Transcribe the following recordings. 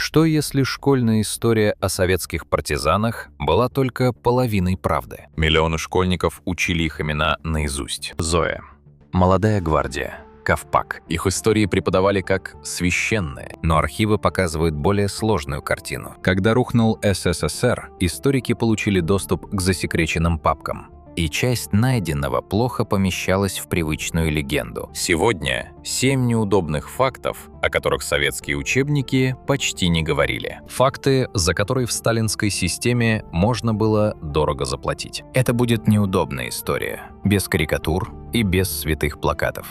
Что если школьная история о советских партизанах была только половиной правды? Миллионы школьников учили их имена наизусть. Зоя, Молодая гвардия, Ковпак. Их истории преподавали как священные, но архивы показывают более сложную картину. Когда рухнул СССР, историки получили доступ к засекреченным папкам. И часть найденного плохо помещалась в привычную легенду. Сегодня 7 неудобных фактов, о которых советские учебники почти не говорили. Факты, за которые в сталинской системе можно было дорого заплатить. Это будет неудобная история, без карикатур и без святых плакатов.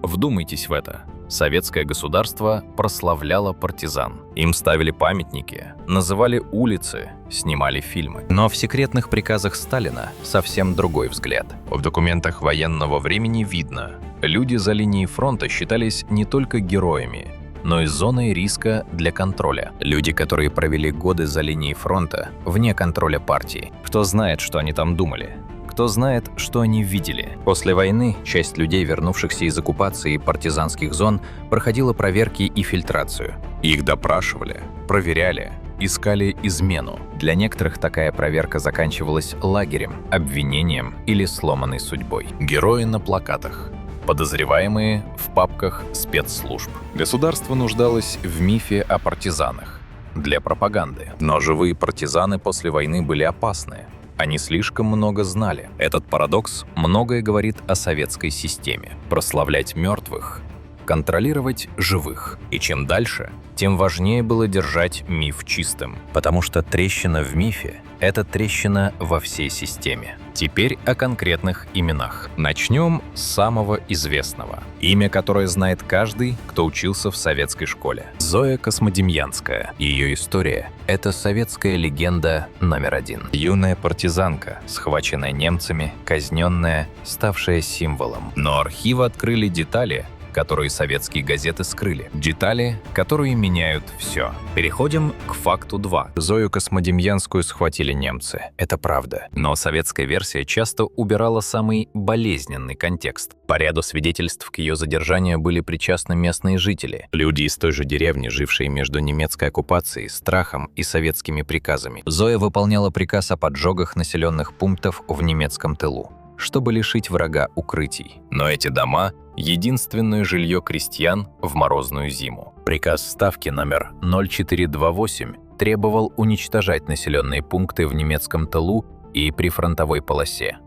Вдумайтесь в это. Советское государство прославляло партизан. Им ставили памятники, называли улицы, снимали фильмы. Но в секретных приказах Сталина совсем другой взгляд. В документах военного времени видно, люди за линией фронта считались не только героями, но и зоной риска для контроля. Люди, которые провели годы за линией фронта, вне контроля партии. Кто знает, что они там думали? Кто знает, что они видели? После войны часть людей, вернувшихся из оккупации партизанских зон, проходила проверки и фильтрацию. Их допрашивали, проверяли, искали измену. Для некоторых такая проверка заканчивалась лагерем, обвинением или сломанной судьбой. Герои на плакатах. Подозреваемые в папках спецслужб. Государство нуждалось в мифе о партизанах. Для пропаганды. Но живые партизаны после войны были опасны. Они слишком много знали. Этот парадокс многое говорит о советской системе. Прославлять мертвых, контролировать живых. И чем дальше, тем важнее было держать миф чистым. Потому что трещина в мифе – это трещина во всей системе. Теперь о конкретных именах. Начнем с самого известного. Имя, которое знает каждый, кто учился в советской школе. Зоя Космодемьянская. Ее история – это советская легенда номер один. Юная партизанка, схваченная немцами, казненная, ставшая символом. Но архивы открыли детали, которые советские газеты скрыли. Детали, которые меняют все. Переходим к факту 2. Зою Космодемьянскую схватили немцы. Это правда. Но советская версия часто убирала самый болезненный контекст. По ряду свидетельств к ее задержанию были причастны местные жители. Люди из той же деревни, жившие между немецкой оккупацией, страхом и советскими приказами. Зоя выполняла приказ о поджогах населенных пунктов в немецком тылу, чтобы лишить врага укрытий. Но эти дома – единственное жилье крестьян в морозную зиму. Приказ Ставки номер 0428 требовал уничтожать населенные пункты в немецком тылу и прифронтовой полосе.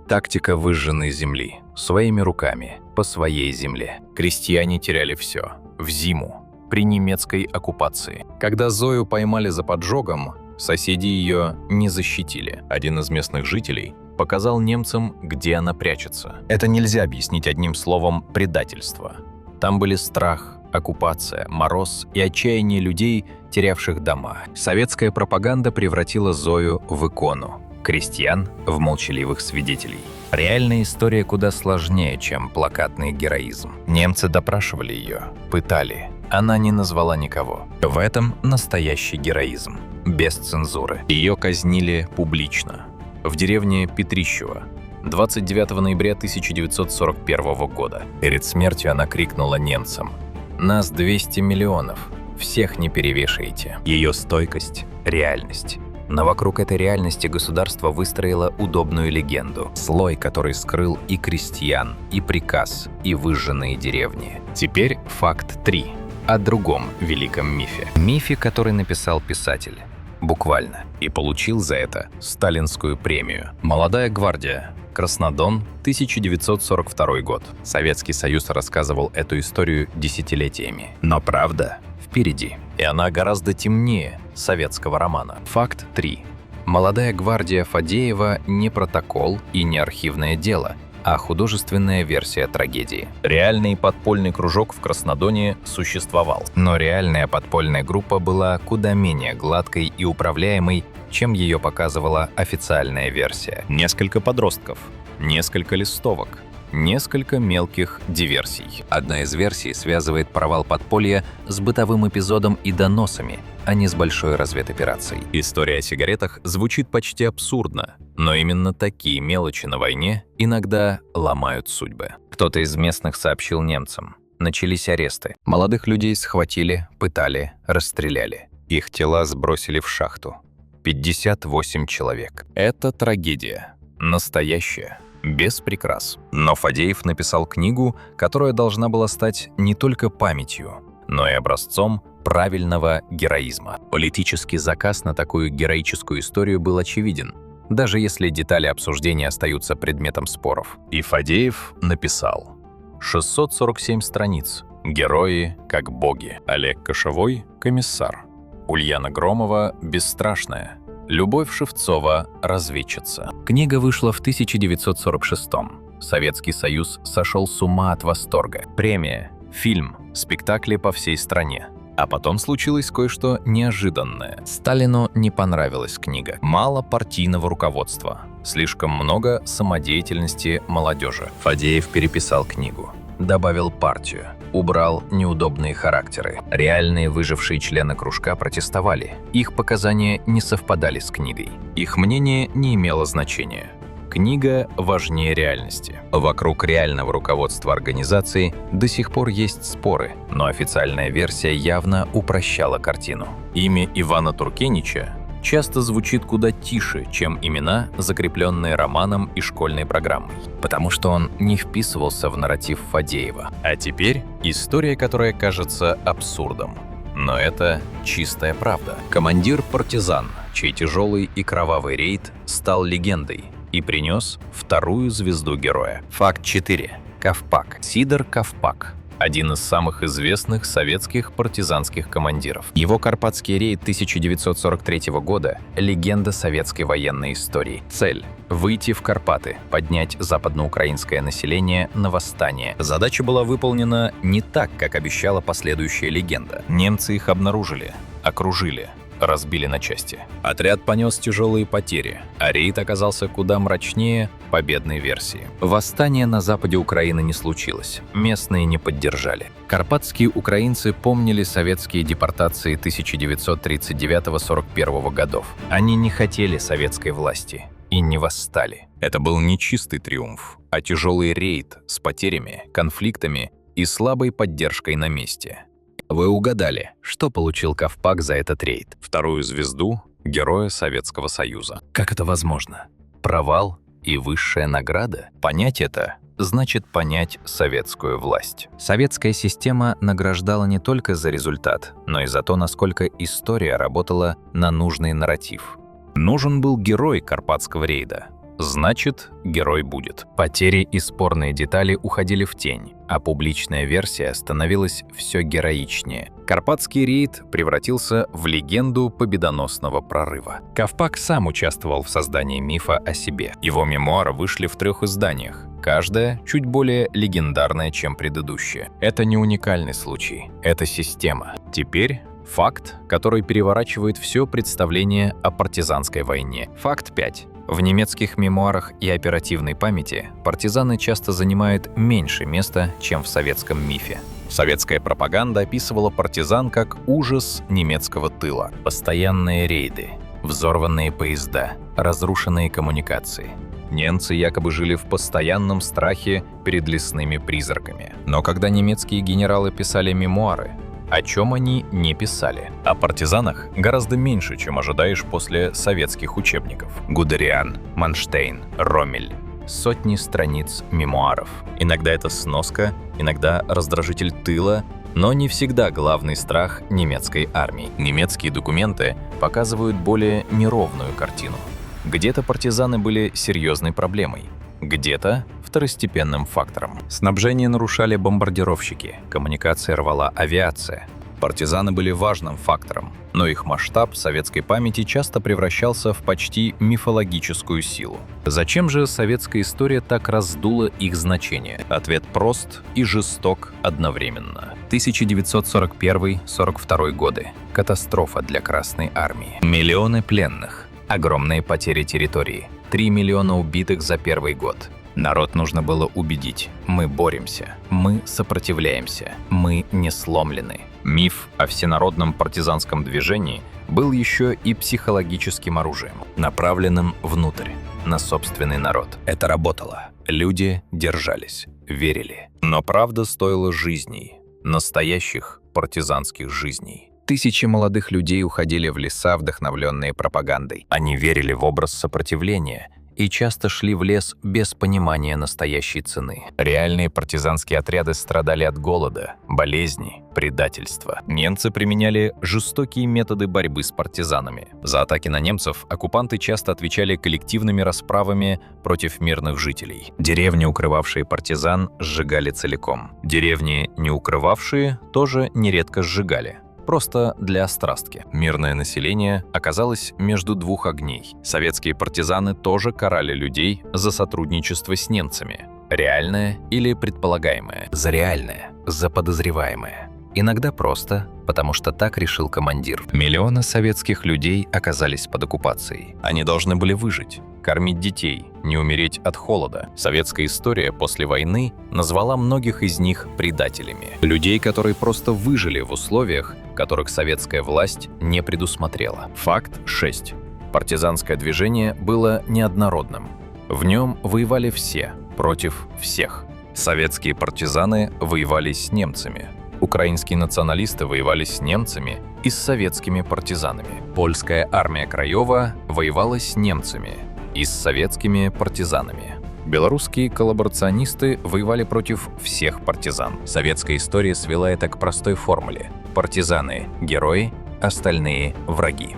Тактика выжженной земли. Своими руками, по своей земле. Крестьяне теряли все. В зиму, при немецкой оккупации. Когда Зою поймали за поджогом, соседи ее не защитили. Один из местных жителей показал немцам, где она прячется. Это нельзя объяснить одним словом «предательство». Там были страх, оккупация, мороз и отчаяние людей, терявших дома. Советская пропаганда превратила Зою в икону, крестьян в молчаливых свидетелей. Реальная история куда сложнее, чем плакатный героизм. Немцы допрашивали ее, пытали. Она не назвала никого. В этом настоящий героизм, без цензуры. Ее казнили публично. В деревне Петрищево 29 ноября 1941 года. Перед смертью она крикнула немцам: «Нас 200 миллионов, всех не перевешаете». Ее стойкость – реальность. Но вокруг этой реальности государство выстроило удобную легенду. Слой, который скрыл и крестьян, и приказ, и выжженные деревни. Теперь факт 3. О другом великом мифе. Мифе, который написал писатель. Буквально. И получил за это сталинскую премию. «Молодая гвардия». Краснодон, 1942 год. Советский Союз рассказывал эту историю десятилетиями. Но правда впереди. И она гораздо темнее советского романа. Факт 3. «Молодая гвардия» Фадеева не протокол и не архивное дело, а художественная версия трагедии. Реальный подпольный кружок в Краснодоне существовал, но реальная подпольная группа была куда менее гладкой и управляемой, чем ее показывала официальная версия. Несколько подростков, несколько листовок, несколько мелких диверсий. Одна из версий связывает провал подполья с бытовым эпизодом и доносами, а не с большой разведоперацией. История о сигаретах звучит почти абсурдно, Но именно такие мелочи на войне иногда ломают судьбы. Кто-то из местных сообщил немцам. Начались аресты. Молодых людей схватили, пытали, расстреляли. Их тела сбросили в шахту. 58 человек. Это трагедия. Настоящая. Без прикрас. Но Фадеев написал книгу, которая должна была стать не только памятью, но и образцом правильного героизма. Политический заказ на такую героическую историю был очевиден, даже если детали обсуждения остаются предметом споров. И Фадеев написал: 647 страниц. Герои как боги. Олег Кошевой – комиссар. Ульяна Громова – бесстрашная. Любовь Шевцова – разведчица. Книга вышла в 1946-м. Советский Союз сошел с ума от восторга. Премия, фильм, спектакли по всей стране. А потом случилось кое-что неожиданное. Сталину не понравилась книга. Мало партийного руководства. Слишком много самодеятельности молодежи. Фадеев переписал книгу. Добавил партию. Убрал неудобные характеры. Реальные выжившие члены кружка протестовали. Их показания не совпадали с книгой. Их мнение не имело значения. Книга важнее реальности. Вокруг реального руководства организации до сих пор есть споры, но официальная версия явно упрощала картину. Имя Ивана Туркенича часто звучит куда тише, чем имена, закрепленные романом и школьной программой, потому что он не вписывался в нарратив Фадеева. А теперь история, которая кажется абсурдом. Но это чистая правда. Командир партизан, чей тяжелый и кровавый рейд стал легендой и принес вторую звезду героя. Факт 4. Ковпак. Сидор Ковпак. Один из самых известных советских партизанских командиров. Его карпатский рейд 1943 года – легенда советской военной истории. Цель – выйти в Карпаты, поднять западноукраинское население на восстание. Задача была выполнена не так, как обещала последующая легенда. Немцы их обнаружили, окружили, разбили на части. Отряд понес тяжелые потери, а рейд оказался куда мрачнее победной версии. Восстание на западе Украины не случилось, местные не поддержали. Карпатские украинцы помнили советские депортации 1939-41 годов. Они не хотели советской власти и не восстали. Это был не чистый триумф, а тяжелый рейд с потерями, конфликтами и слабой поддержкой на месте. Вы угадали, что получил Ковпак за этот рейд? Вторую звезду Героя Советского Союза. Как это возможно? Провал и высшая награда? Понять это значит понять советскую власть. Советская система награждала не только за результат, но и за то, насколько история работала на нужный нарратив. Нужен был герой Карпатского рейда. Значит, герой будет. Потери и спорные детали уходили в тень, а публичная версия становилась все героичнее. Карпатский рейд превратился в легенду победоносного прорыва. Ковпак сам участвовал в создании мифа о себе. Его мемуары вышли в 3 изданиях, каждая чуть более легендарная, чем предыдущая. Это не уникальный случай, это система. Теперь факт, который переворачивает все представление о партизанской войне. Факт 5. В немецких мемуарах и оперативной памяти партизаны часто занимают меньше места, чем в советском мифе. Советская пропаганда описывала партизан как ужас немецкого тыла. Постоянные рейды, взорванные поезда, разрушенные коммуникации. Немцы якобы жили в постоянном страхе перед лесными призраками. Но когда немецкие генералы писали мемуары, о чем они не писали? О партизанах гораздо меньше, чем ожидаешь после советских учебников. Гудериан, Манштейн, Роммель. Сотни страниц мемуаров. Иногда это сноска, иногда раздражитель тыла, но не всегда главный страх немецкой армии. Немецкие документы показывают более неровную картину. Где-то партизаны были серьезной проблемой, где-то второстепенным фактором. Снабжение нарушали бомбардировщики, коммуникации рвала авиация. Партизаны были важным фактором, но их масштаб в советской памяти часто превращался в почти мифологическую силу. Зачем же советская история так раздула их значение? Ответ прост и жесток одновременно. 1941-42 годы. Катастрофа для Красной армии. Миллионы пленных. Огромные потери территории. 3 миллиона убитых за первый год. Народ нужно было убедить. Мы боремся. Мы сопротивляемся. Мы не сломлены. Миф о всенародном партизанском движении был еще и психологическим оружием, направленным внутрь, на собственный народ. Это работало. Люди держались, верили. Но правда стоила жизней, настоящих партизанских жизней. Тысячи молодых людей уходили в леса, вдохновленные пропагандой. Они верили в образ сопротивления и часто шли в лес без понимания настоящей цены. Реальные партизанские отряды страдали от голода, болезней, предательства. Немцы применяли жестокие методы борьбы с партизанами. За атаки на немцев оккупанты часто отвечали коллективными расправами против мирных жителей. Деревни, укрывавшие партизан, сжигали целиком. Деревни, не укрывавшие, тоже нередко сжигали. Просто для острастки. Мирное население оказалось между двух огней. Советские партизаны тоже карали людей за сотрудничество с немцами. Реальное или предполагаемое. За реальное, за подозреваемое. Иногда просто, потому что так решил командир. Миллионы советских людей оказались под оккупацией. Они должны были выжить, кормить детей, не умереть от холода. Советская история после войны назвала многих из них предателями. Людей, которые просто выжили в условиях, которых советская власть не предусмотрела. Факт 6. Партизанское движение было неоднородным. В нем воевали все против всех. Советские партизаны воевали с немцами. Украинские националисты воевали с немцами и с советскими партизанами. Польская армия Краева воевала с немцами и с советскими партизанами. Белорусские коллаборационисты воевали против всех партизан. Советская история свела это к простой формуле: партизаны – герои, остальные – враги.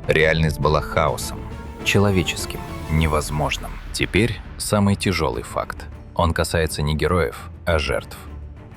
Реальность была хаосом, человеческим, невозможным. Теперь самый тяжелый факт. Он касается не героев, а жертв.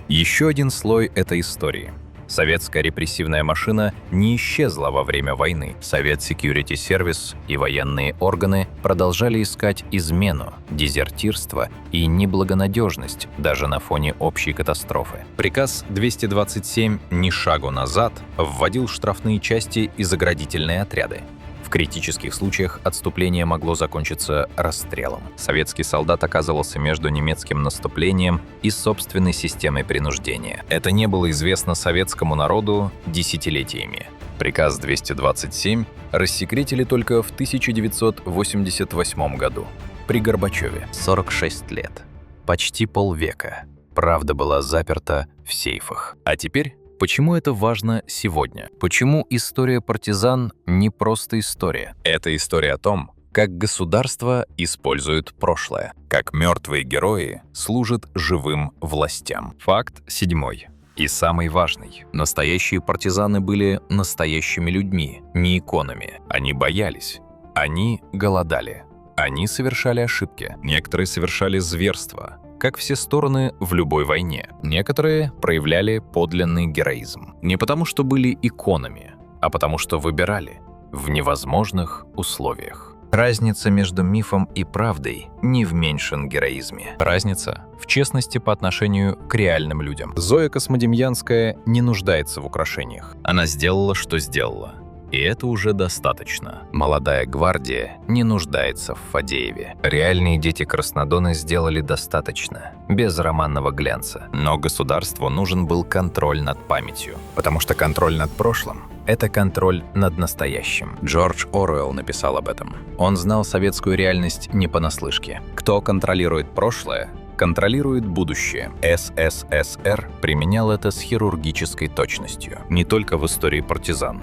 Еще один слой этой истории. Советская репрессивная машина не исчезла во время войны. Совет Security Service и военные органы продолжали искать измену, дезертирство и неблагонадежность даже на фоне общей катастрофы. Приказ 227 «Ни шагу назад» вводил штрафные части и заградительные отряды. В критических случаях отступление могло закончиться расстрелом. Советский солдат оказывался между немецким наступлением и собственной системой принуждения. Это не было известно советскому народу десятилетиями. Приказ 227 рассекретили только в 1988 году при Горбачеве. 46 лет. Почти полвека. Правда была заперта в сейфах. А теперь... Почему это важно сегодня? Почему история партизан не просто история? Это история о том, как государство использует прошлое, как мертвые герои служат живым властям. Факт 7. И самый важный. Настоящие партизаны были настоящими людьми, не иконами. Они боялись. Они голодали. Они совершали ошибки. Некоторые совершали зверства, как все стороны в любой войне. Некоторые проявляли подлинный героизм. Не потому, что были иконами, а потому, что выбирали в невозможных условиях. Разница между мифом и правдой не в меньшем героизме. Разница в честности по отношению к реальным людям. Зоя Космодемьянская не нуждается в украшениях. Она сделала, что сделала. И это уже достаточно. Молодая гвардия не нуждается в Фадееве. Реальные дети Краснодона сделали достаточно, без романного глянца. Но государству нужен был контроль над памятью. Потому что контроль над прошлым – это контроль над настоящим. Джордж Оруэлл написал об этом. Он знал советскую реальность не понаслышке. Кто контролирует прошлое, контролирует будущее. СССР применял это с хирургической точностью. Не только в истории партизан.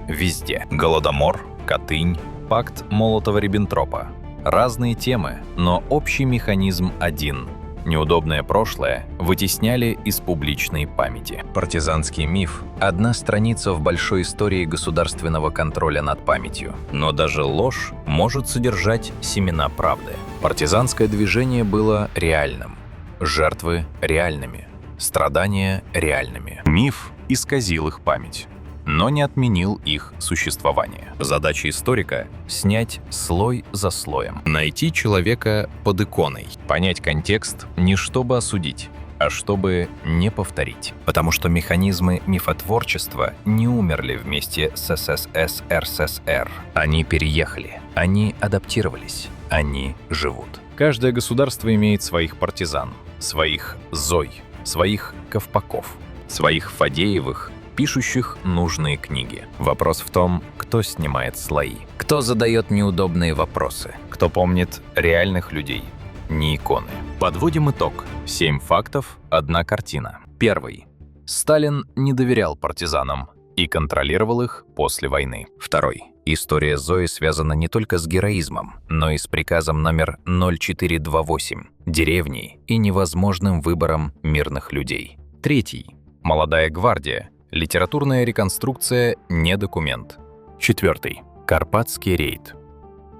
Везде. Голодомор, Катынь, пакт Молотова-Риббентропа. Разные темы, но общий механизм один. Неудобное прошлое вытесняли из публичной памяти. Партизанский миф – одна страница в большой истории государственного контроля над памятью. Но даже ложь может содержать семена правды. Партизанское движение было реальным. Жертвы – реальными. Страдания – реальными. Миф исказил их память, но не отменил их существование. Задача историка — снять слой за слоем, найти человека под иконой, понять контекст не чтобы осудить, а чтобы не повторить. Потому что механизмы мифотворчества не умерли вместе с СССР. Они переехали, они адаптировались, они живут. Каждое государство имеет своих партизан, своих Зой, своих Ковпаков, своих Фадеевых пишущих нужные книги. Вопрос в том, кто снимает слои, кто задает неудобные вопросы, кто помнит реальных людей, не иконы. Подводим итог. 7 фактов, 1 картина. Первый. Сталин не доверял партизанам и контролировал их после войны. Второй. История Зои связана не только с героизмом, но и с приказом номер 0428, деревней и невозможным выбором мирных людей. Третий. Молодая гвардия. Литературная реконструкция не документ. Четвертый. Карпатский рейд.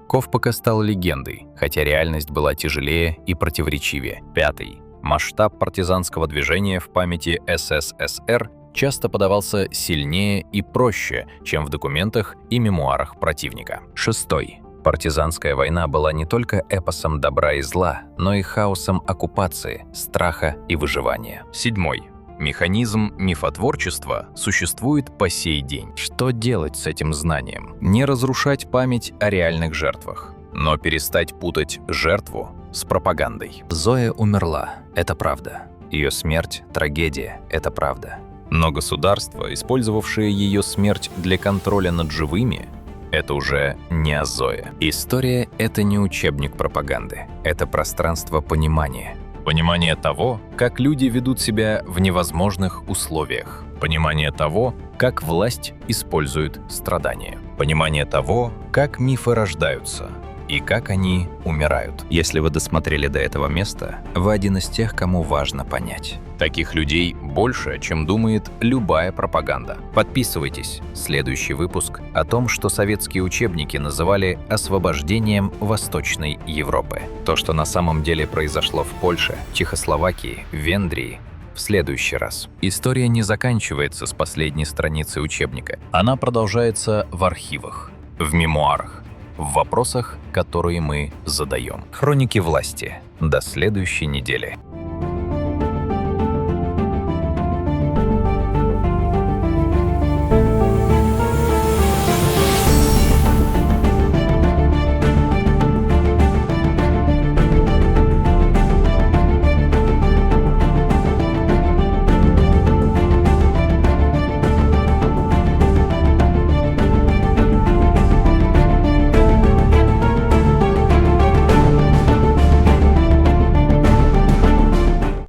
Ковпака стал легендой, хотя реальность была тяжелее и противоречивее. Пятый. Масштаб партизанского движения в памяти СССР часто подавался сильнее и проще, чем в документах и мемуарах противника. Шестой. Партизанская война была не только эпосом добра и зла, но и хаосом оккупации, страха и выживания. Седьмой. Механизм мифотворчества существует по сей день. Что делать с этим знанием? Не разрушать память о реальных жертвах, но перестать путать жертву с пропагандой. Зоя умерла, это правда. Ее смерть – трагедия, это правда. Но государство, использовавшее ее смерть для контроля над живыми, это уже не о Зое. История – это не учебник пропаганды, это пространство понимания. Понимание того, как люди ведут себя в невозможных условиях. Понимание того, как власть использует страдания. Понимание того, как мифы рождаются и как они умирают. Если вы досмотрели до этого места, вы один из тех, кому важно понять. Таких людей больше, чем думает любая пропаганда. Подписывайтесь. Следующий выпуск о том, что советские учебники называли освобождением Восточной Европы. То, что на самом деле произошло в Польше, Чехословакии, Венгрии, в следующий раз. История не заканчивается с последней страницы учебника. Она продолжается в архивах, в мемуарах, в вопросах, которые мы задаем. Хроники власти. До следующей недели.